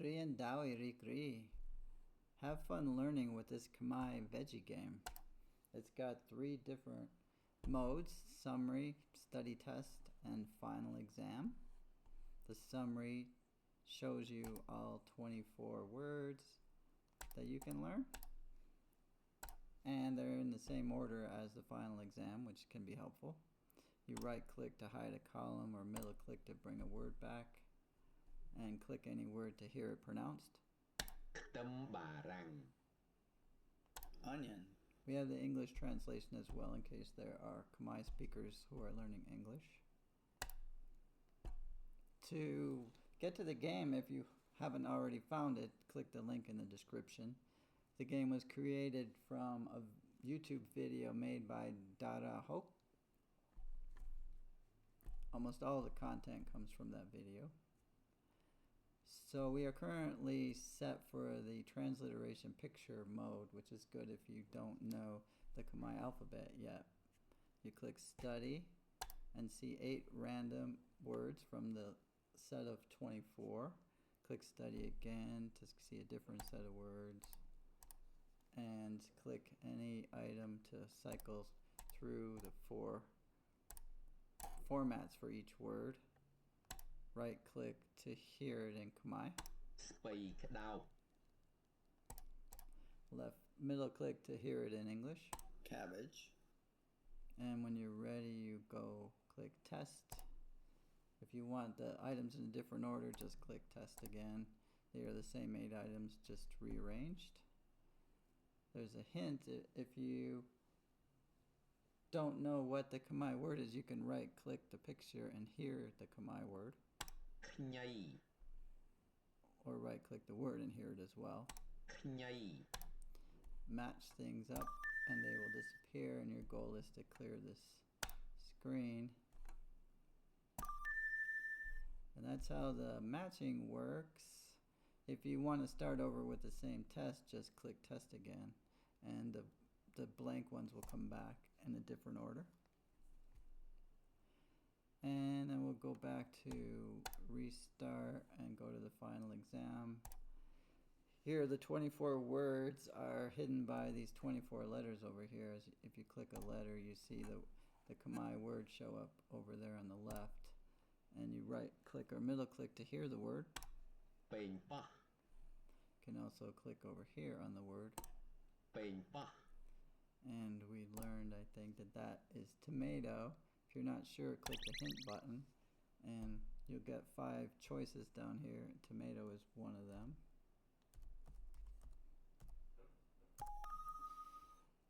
Rien Dawi Rikri. Have fun learning with this Khmer veggie game. It's got 3 different modes: summary, study test, and final exam. The summary shows you all 24 words that you can learn, and they're in the same order as the final exam, which can be helpful. You right click to hide a column or middle click to bring a word back, and click any word to hear it pronounced. Onion. We have the English translation as well in case there are Khmer speakers who are learning English. To get to the game, if you haven't already found it, click the link in the description. The game was created from a YouTube video made by Dara Hope. Almost all the content comes from that video. So we are currently set for the transliteration picture mode, which is good if you don't know the Khmer alphabet yet. You click study and see 8 random words from the set of 24. Click study again to see a different set of words, and click any item to cycle through the 4 formats for each word. Right click to hear it in Khmer. Left middle click to hear it in English. Cabbage. And when you're ready, you go click test. If you want the items in a different order, just click test again. They are the same 8 items, just rearranged. There's a hint: if you don't know what the Khmer word is, you can right click the picture and hear the Khmer word. Or right click the word and hear it as well. Match things up and they will disappear, and your goal is to clear this screen. And that's how the matching works. If you want to start over with the same test, just click test again, and the blank ones will come back in a different order. And then we'll go back to restart and go to the final exam. Here the 24 words are hidden by these 24 letters over here. If you click a letter, you see the Khmer word show up over there on the left. And you right click or middle click to hear the word. You can also click over here on the word. And we learned, I think, that is tomato. If you're not sure, click the hint button and you'll get 5 choices down here. Tomato is one of them.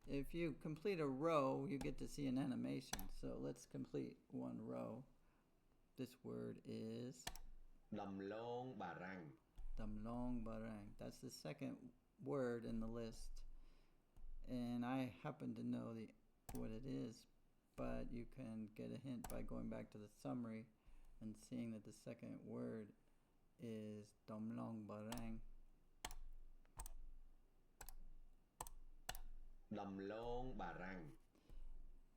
If you complete a row, you get to see an animation. So let's complete one row. This word is Damlong Barang. Damlong Barang. That's the second word in the list. And I happen to know what it is, but you can get a hint by going back to the summary and seeing that the second word is Damlong Barang. Damlong Barang.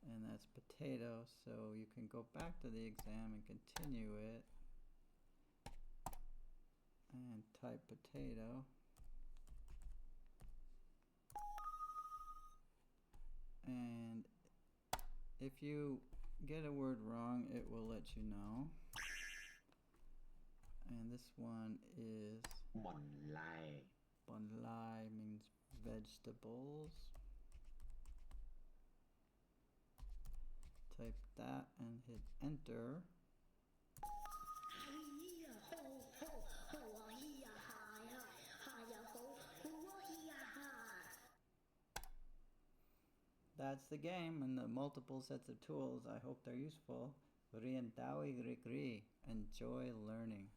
And that's potato, so you can go back to the exam and continue it and type potato. And if you get a word wrong, it will let you know. And this one is Bonlai. Bonlai, means vegetables. Type that and hit enter. That's the game and the multiple sets of tools. I hope they're useful. Enjoy learning.